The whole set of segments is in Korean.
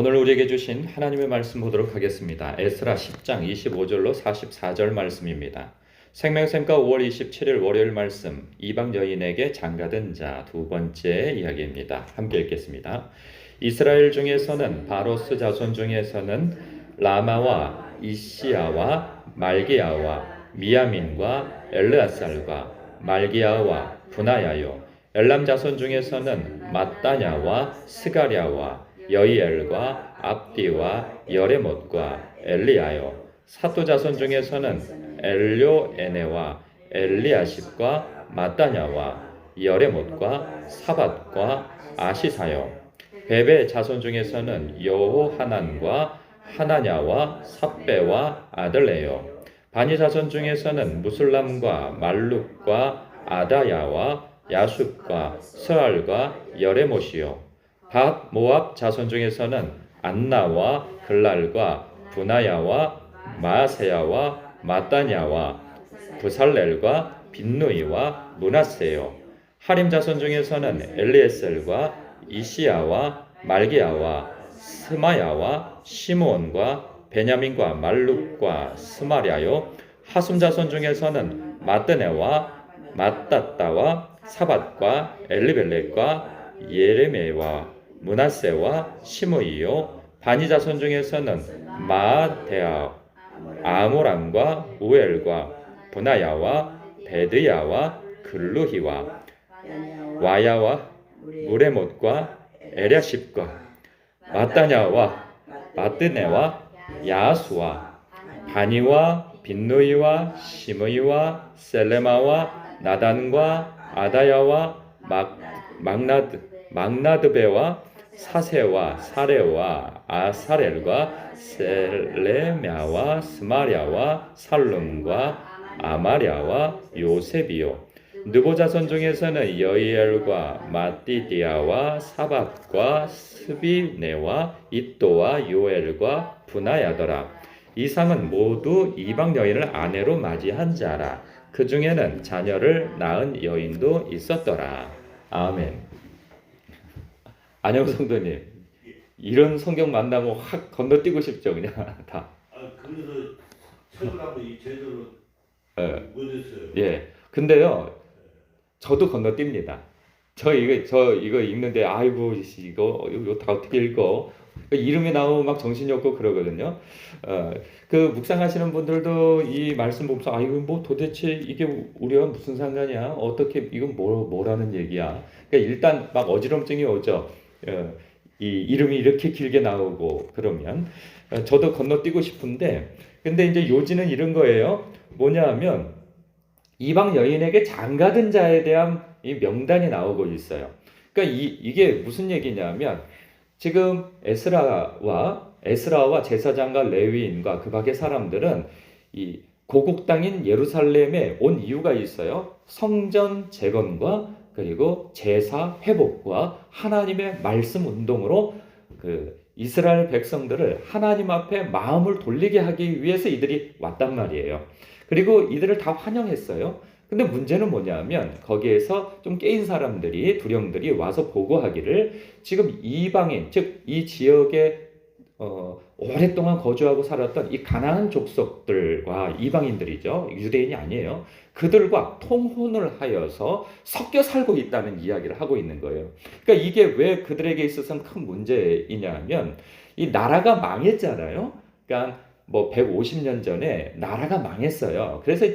오늘 우리에게 주신 하나님의 말씀 보도록 하겠습니다. 에스라 10장 25절로 44절 말씀입니다. 생명샘과 5월 27일 월요일 말씀, 이방 여인에게 장가든 자 두 번째 이야기입니다. 함께 읽겠습니다. 이스라엘 중에서는 바로스 자손 중에서는 라마와 이시야와 말기야와 미야민과 엘르아살과 말기야와 분하야요, 엘람 자손 중에서는 mat다냐와 스가랴와 여이엘과 압디와 여레못과 엘리야요, 사또 자손 중에서는 엘료에네와 엘리아십과 mat다냐와 여레못과 사밧과 아시사요, 베베 자손 중에서는 여호하난과 하나냐와 삽베와 아들레요, 바니 자손 중에서는 무술람과 말룩과 아다야와 야숫과 스알과 여레못이요, 밭 모압 자손 중에서는 안나와 글랄과 분하야와 마아세야와 마따냐와 부살렐과 빈누이와 문하세요, 하림 자손 중에서는 엘리에셀과 이시야와 말기야와 스마야와 시므온과 베냐민과 말룩과 스마랴요, 하숨 자손 중에서는 마뜨네와 마따따와 사밧과 엘리벨렉과 예레메와 문하세와 시므이요, 바니 자손 중에서는 마아데아 아모람과 우엘과 분하야와 베드야와 글루히와 와야와 무레못과 에랴십과 마따냐와 마뜨네와 야수와 바니와 빈누이와 시므이와 셀레마와 나단과 아다야와 막나드베와 사세와 사레와 아사렐과 셀레мя와 스마랴와 살룸과 아마랴와 요셉이요, 느보 자손 중에서는 여이엘과 마띠디아와 사밧과 스비네와 이또와 요엘과 분하야더라. 이상은 모두 이방 여인을 아내로 맞이한 자라. 그 중에는 자녀를 낳은 여인도 있었더라. 아멘. 안녕 성도님, 이런 성경 만나면 확 건너뛰고 싶죠, 그냥 다. 그래서 책을 한번 이 제대로 못했어요. 예. 근데요, 저도 건너뜁니다. 저 이거 읽는데 아이고 이거 다 어떻게 읽어? 이름이 나오면 막 정신이 없고 그러거든요. 그 묵상하시는 분들도 이 말씀 보면서 아 이거 뭐 도대체 이게 우리와 무슨 상관이야? 어떻게 이건 뭐라는 얘기야? 그러니까 일단 막 어지럼증이 오죠. 이 이름이 이렇게 길게 나오고 그러면 저도 건너뛰고 싶은데, 근데 이제 요지는 이런 거예요. 뭐냐하면 이방 여인에게 장가든 자에 대한 이 명단이 나오고 있어요. 그러니까 이게 무슨 얘기냐면 지금 에스라와 제사장과 레위인과 그 밖의 사람들은 이 고국 땅인 예루살렘에 온 이유가 있어요. 성전 재건과 그리고 제사 회복과 하나님의 말씀 운동으로 그 이스라엘 백성들을 하나님 앞에 마음을 돌리게 하기 위해서 이들이 왔단 말이에요. 그리고 이들을 다 환영했어요. 근데 문제는 뭐냐면 거기에서 좀 깨인 사람들이, 두령들이 와서 보고하기를 지금 이방인, 즉 이 지역에 오랫동안 거주하고 살았던 이 가나안 족속들과 이방인들이죠. 유대인이 아니에요. 그들과 통혼을 하여서 섞여 살고 있다는 이야기를 하고 있는 거예요. 그러니까 이게 왜 그들에게 있어서는 큰 문제이냐면 이 나라가 망했잖아요. 그러니까 뭐 150년 전에 나라가 망했어요. 그래서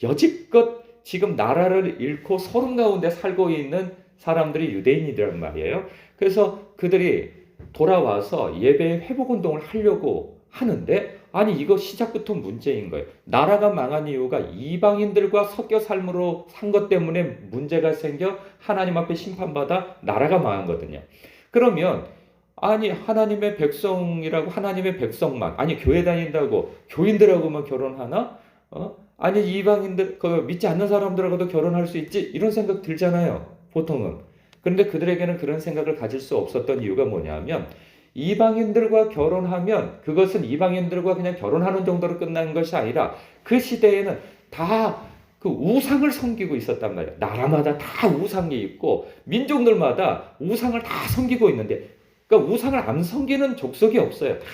여지껏 지금 나라를 잃고 소름 가운데 살고 있는 사람들이 유대인이란 말이에요. 그래서 그들이 돌아와서 예배의 회복운동을 하려고 하는데, 아니 이거 시작부터 문제인 거예요. 나라가 망한 이유가 이방인들과 섞여 삶으로 산 것 때문에 문제가 생겨 하나님 앞에 심판받아 나라가 망한 거거든요. 그러면 아니 하나님의 백성이라고 하나님의 백성만, 아니 교회 다닌다고 교인들하고만 결혼하나? 아니 이방인들 그 믿지 않는 사람들하고도 결혼할 수 있지? 이런 생각 들잖아요, 보통은. 그런데 그들에게는 그런 생각을 가질 수 없었던 이유가 뭐냐면 이방인들과 결혼하면 그것은 이방인들과 그냥 결혼하는 정도로 끝나는 것이 아니라 그 시대에는 다 그 우상을 섬기고 있었단 말이에요. 나라마다 다 우상이 있고 민족들마다 우상을 다 섬기고 있는데 그러니까 우상을 안 섬기는 족속이 없어요. 다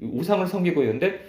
우상을 섬기고 있는데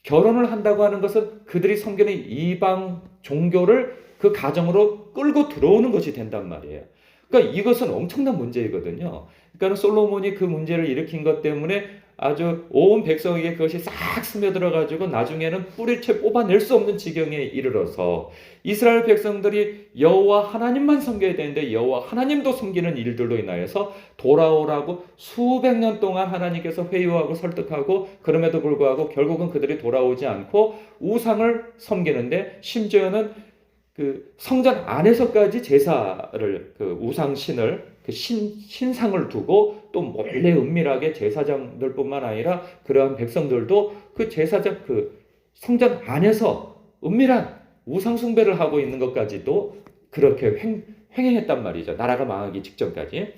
결혼을 한다고 하는 것은 그들이 섬기는 이방 종교를 그 가정으로 끌고 들어오는 것이 된단 말이에요. 그러니까 이것은 엄청난 문제이거든요. 그러니까 솔로몬이 그 문제를 일으킨 것 때문에 아주 온 백성에게 그것이 싹 스며들어 가지고 나중에는 뿌리채 뽑아낼 수 없는 지경에 이르러서 이스라엘 백성들이 여호와 하나님만 섬겨야 되는데 여호와 하나님도 섬기는 일들로 인하여서 돌아오라고 수백 년 동안 하나님께서 회유하고 설득하고 그럼에도 불구하고 결국은 그들이 돌아오지 않고 우상을 섬기는데 심지어는 그 성전 안에서까지 제사를 그 우상신을 그 신상을 두고 또 몰래 은밀하게 제사장들뿐만 아니라 그러한 백성들도 그 제사장 그 성전 안에서 은밀한 우상 숭배를 하고 있는 것까지도 그렇게 횡행했단 말이죠. 나라가 망하기 직전까지.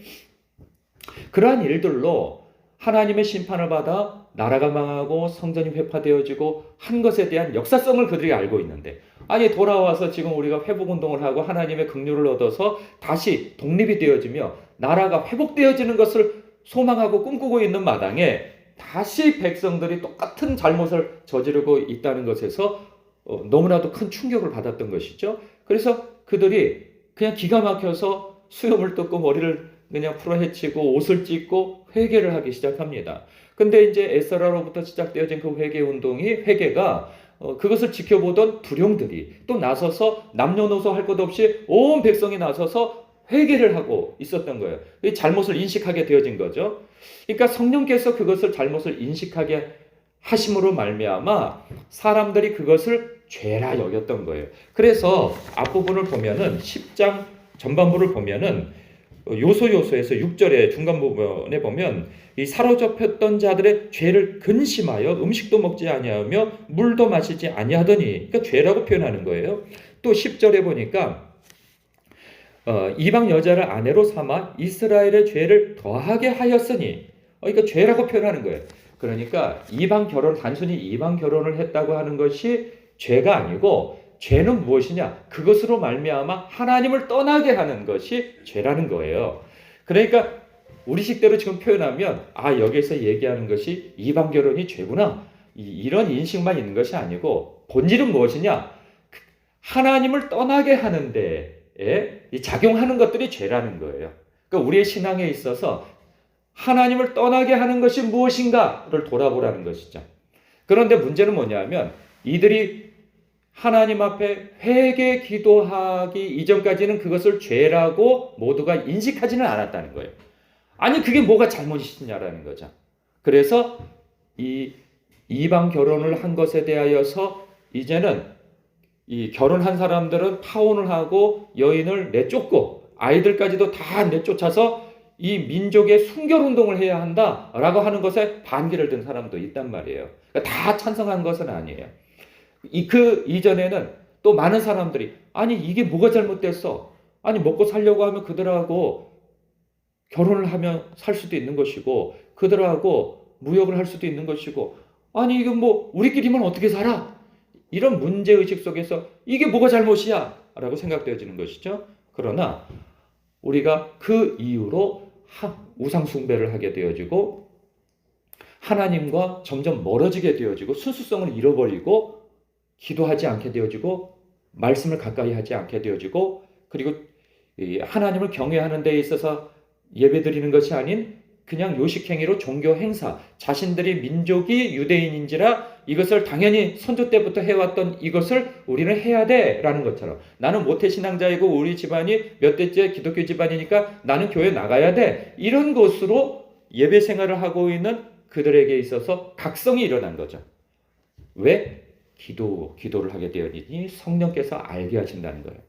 그러한 일들로 하나님의 심판을 받아 나라가 망하고 성전이 회파되어지고 한 것에 대한 역사성을 그들이 알고 있는데 아니 돌아와서 지금 우리가 회복운동을 하고 하나님의 긍휼을 얻어서 다시 독립이 되어지며 나라가 회복되어지는 것을 소망하고 꿈꾸고 있는 마당에 다시 백성들이 똑같은 잘못을 저지르고 있다는 것에서 너무나도 큰 충격을 받았던 것이죠. 그래서 그들이 그냥 기가 막혀서 수염을 뜯고 머리를 그냥 풀어헤치고 옷을 찢고 회개를 하기 시작합니다. 근데 이제 에스라로부터 시작되어진 그 회개가 그것을 지켜보던 부령들이 또 나서서 남녀노소 할 것 없이 온 백성이 나서서 회개를 하고 있었던 거예요. 이 잘못을 인식하게 되어진 거죠. 그러니까 성령께서 그것을 잘못을 인식하게 하심으로 말미암아 사람들이 그것을 죄라 여겼던 거예요. 그래서 앞부분을 보면은 10장 전반부를 보면은 요소에서 6절의 중간 부분에 보면 이 사로잡혔던 자들의 죄를 근심하여 음식도 먹지 아니하며 물도 마시지 아니하더니 그러니까 죄라고 표현하는 거예요. 또 10절에 보니까 이방 여자를 아내로 삼아 이스라엘의 죄를 더하게 하였으니 그러니까 죄라고 표현하는 거예요. 그러니까 단순히 이방 결혼을 했다고 하는 것이 죄가 아니고 죄는 무엇이냐? 그것으로 말미암아 하나님을 떠나게 하는 것이 죄라는 거예요. 그러니까 우리식대로 지금 표현하면 여기서 얘기하는 것이 이방 결혼이 죄구나. 이런 인식만 있는 것이 아니고 본질은 무엇이냐? 하나님을 떠나게 하는 데에 작용하는 것들이 죄라는 거예요. 그러니까 우리의 신앙에 있어서 하나님을 떠나게 하는 것이 무엇인가를 돌아보라는 것이죠. 그런데 문제는 뭐냐면 이들이 하나님 앞에 회개 기도하기 이전까지는 그것을 죄라고 모두가 인식하지는 않았다는 거예요. 아니 그게 뭐가 잘못이냐라는 거죠. 그래서 이 이방 결혼을 한 것에 대하여서 이제는 이 결혼한 사람들은 파혼을 하고 여인을 내쫓고 아이들까지도 다 내쫓아서 이 민족의 순결운동을 해야 한다라고 하는 것에 반기를 든 사람도 있단 말이에요. 그러니까 다 찬성한 것은 아니에요. 그 이전에는 또 많은 사람들이 아니 이게 뭐가 잘못됐어? 아니 먹고 살려고 하면 그들하고 결혼을 하면 살 수도 있는 것이고 그들하고 무역을 할 수도 있는 것이고 아니 이건 뭐 우리끼리만 어떻게 살아? 이런 문제의식 속에서 이게 뭐가 잘못이야? 라고 생각되어지는 것이죠. 그러나 우리가 그 이후로 우상 숭배를 하게 되어지고 하나님과 점점 멀어지게 되어지고 순수성을 잃어버리고 기도하지 않게 되어지고 말씀을 가까이 하지 않게 되어지고 그리고 하나님을 경외하는 데 있어서 예배드리는 것이 아닌 그냥 요식행위로 종교 행사 자신들이 민족이 유대인인지라 이것을 당연히 선조 때부터 해왔던 이것을 우리는 해야 돼라는 것처럼 나는 모태신앙자이고 우리 집안이 몇 대째 기독교 집안이니까 나는 교회 나가야 돼 이런 것으로 예배 생활을 하고 있는 그들에게 있어서 각성이 일어난 거죠. 왜? 기도를 하게 되었니 성령께서 알게 하신다는 거예요.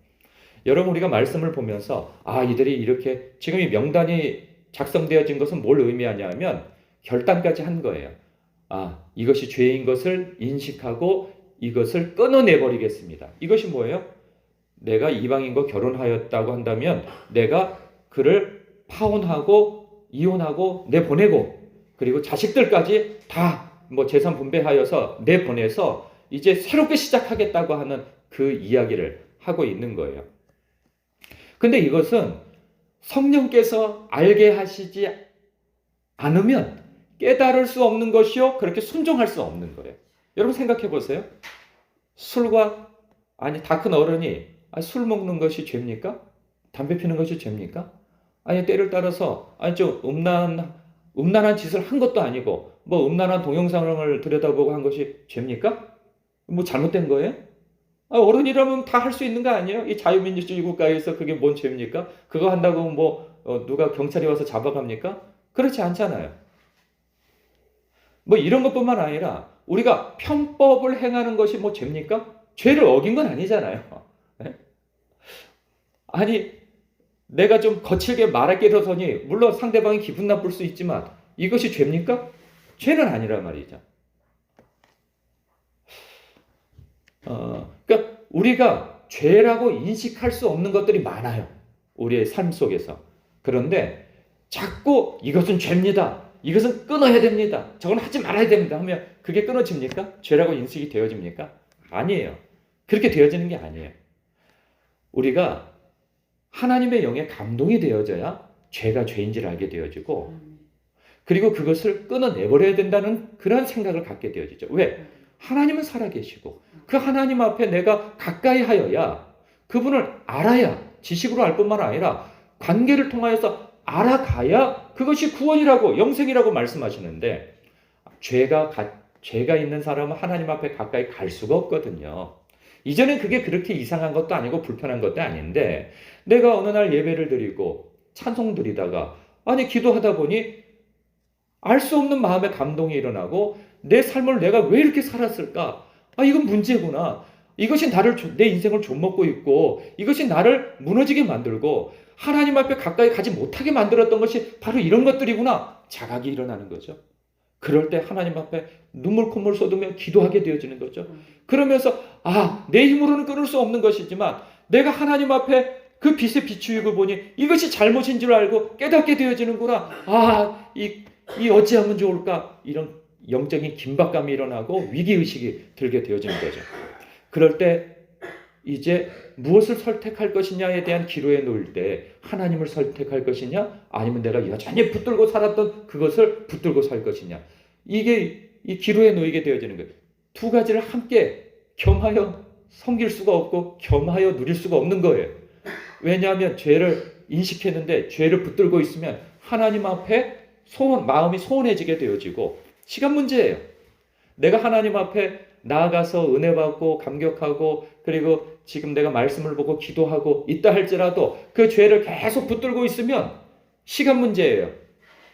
여러분 우리가 말씀을 보면서 이들이 이렇게 지금 이 명단이 작성되어진 것은 뭘 의미하냐면 결단까지 한 거예요. 이것이 죄인 것을 인식하고 이것을 끊어내버리겠습니다. 이것이 뭐예요? 내가 이방인과 결혼하였다고 한다면 내가 그를 파혼하고 이혼하고 내보내고 그리고 자식들까지 다 재산 분배하여서 내보내서 이제 새롭게 시작하겠다고 하는 그 이야기를 하고 있는 거예요. 근데 이것은 성령께서 알게 하시지 않으면 깨달을 수 없는 것이요. 그렇게 순종할 수 없는 거예요. 여러분 생각해 보세요. 술과 아니 다 큰 어른이 술 먹는 것이 죄입니까? 담배 피는 것이 죄입니까? 아니 때를 따라서 아니 좀 음란한 짓을 한 것도 아니고 뭐 음란한 동영상을 들여다보고 한 것이 죄입니까? 뭐 잘못된 거예요? 어른이라면 다 할 수 있는 거 아니에요? 이 자유민주주의 국가에서 그게 뭔 죄입니까? 그거 한다고 뭐 누가 경찰이 와서 잡아갑니까? 그렇지 않잖아요. 뭐 이런 것뿐만 아니라 우리가 편법을 행하는 것이 뭐 죄입니까? 죄를 어긴 건 아니잖아요. 네? 아니 내가 좀 거칠게 말하게 되더니 물론 상대방이 기분 나쁠 수 있지만 이것이 죄입니까? 죄는 아니란 말이죠. 그러니까 우리가 죄라고 인식할 수 없는 것들이 많아요. 우리의 삶 속에서. 그런데 자꾸 이것은 죄입니다. 이것은 끊어야 됩니다. 저건 하지 말아야 됩니다. 하면 그게 끊어집니까? 죄라고 인식이 되어집니까? 아니에요. 그렇게 되어지는 게 아니에요. 우리가 하나님의 영에 감동이 되어져야 죄가 죄인지를 알게 되어지고 그리고 그것을 끊어내버려야 된다는 그런 생각을 갖게 되어지죠. 왜? 하나님은 살아계시고 그 하나님 앞에 내가 가까이 하여야 그분을 알아야 지식으로 알 뿐만 아니라 관계를 통하여서 알아가야 그것이 구원이라고 영생이라고 말씀하시는데 죄가 있는 사람은 하나님 앞에 가까이 갈 수가 없거든요. 이전엔 그게 그렇게 이상한 것도 아니고 불편한 것도 아닌데 내가 어느 날 예배를 드리고 찬송 드리다가 아니 기도하다 보니 알 수 없는 마음의 감동이 일어나고 내 삶을 내가 왜 이렇게 살았을까? 이건 문제구나. 이것이 내 인생을 좀먹고 있고 이것이 나를 무너지게 만들고 하나님 앞에 가까이 가지 못하게 만들었던 것이 바로 이런 것들이구나. 자각이 일어나는 거죠. 그럴 때 하나님 앞에 눈물 콧물 쏟으며 기도하게 되어지는 거죠. 그러면서 내 힘으로는 끊을 수 없는 것이지만 내가 하나님 앞에 그 빛에 비추이고 보니 이것이 잘못인 줄 알고 깨닫게 되어지는구나. 이 어찌하면 좋을까? 이런 영적인 긴박감이 일어나고 위기의식이 들게 되어지는 거죠. 그럴 때 이제 무엇을 선택할 것이냐에 대한 기로에 놓일 때 하나님을 선택할 것이냐 아니면 내가 여전히 붙들고 살았던 그것을 붙들고 살 것이냐 이게 이 기로에 놓이게 되어지는 거예요. 두 가지를 함께 겸하여 섬길 수가 없고 겸하여 누릴 수가 없는 거예요. 왜냐하면 죄를 인식했는데 죄를 붙들고 있으면 하나님 앞에 마음이 소원해지게 되어지고 시간 문제예요. 내가 하나님 앞에 나아가서 은혜 받고 감격하고 그리고 지금 내가 말씀을 보고 기도하고 있다 할지라도 그 죄를 계속 붙들고 있으면 시간 문제예요.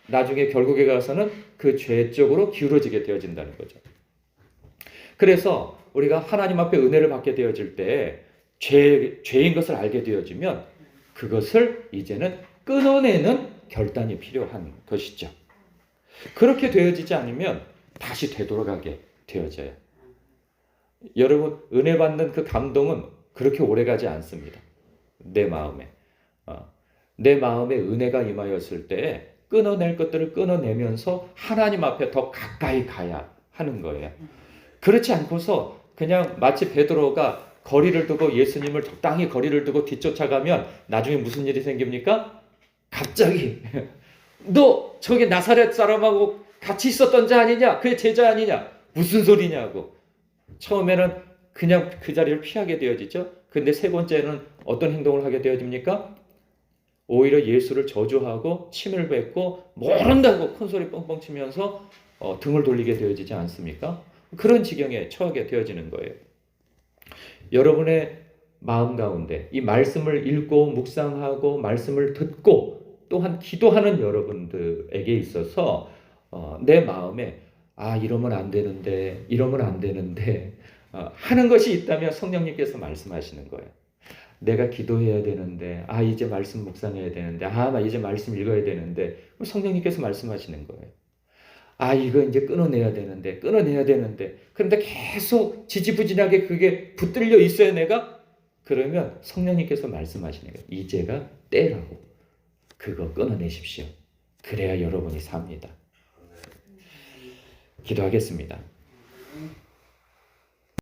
나중에 결국에 가서는 그 죄 쪽으로 기울어지게 되어진다는 거죠. 그래서 우리가 하나님 앞에 은혜를 받게 되어질 때 죄인 것을 알게 되어지면 그것을 이제는 끊어내는 결단이 필요한 것이죠. 그렇게 되어지지 않으면 다시 되돌아가게 되어져요. 여러분 은혜 받는 그 감동은 그렇게 오래가지 않습니다. 내 마음에 은혜가 임하였을 때 끊어낼 것들을 끊어내면서 하나님 앞에 더 가까이 가야 하는 거예요. 그렇지 않고서 그냥 마치 베드로가 거리를 두고 예수님을 적당히 거리를 두고 뒤쫓아가면 나중에 무슨 일이 생깁니까? 갑자기 너 저기 나사렛 사람하고 같이 있었던 자 아니냐? 그의 제자 아니냐? 무슨 소리냐고. 처음에는 그냥 그 자리를 피하게 되어지죠. 근데 세 번째는 어떤 행동을 하게 되어집니까? 오히려 예수를 저주하고 침을 뱉고 모른다고 큰소리 뻥뻥 치면서 등을 돌리게 되어지지 않습니까? 그런 지경에 처하게 되어지는 거예요. 여러분의 마음 가운데 이 말씀을 읽고 묵상하고 말씀을 듣고 또한 기도하는 여러분들에게 있어서 내 마음에 이러면 안 되는데 하는 것이 있다면 성령님께서 말씀하시는 거예요. 내가 기도해야 되는데 이제 말씀 묵상해야 되는데 나 이제 말씀 읽어야 되는데 성령님께서 말씀하시는 거예요. 이거 이제 끊어내야 되는데 그런데 계속 지지부진하게 그게 붙들려 있어야 내가 그러면 성령님께서 말씀하시는 거예요. 이제가 때라고 그거 끊어내십시오. 그래야 여러분이 삽니다. 기도하겠습니다.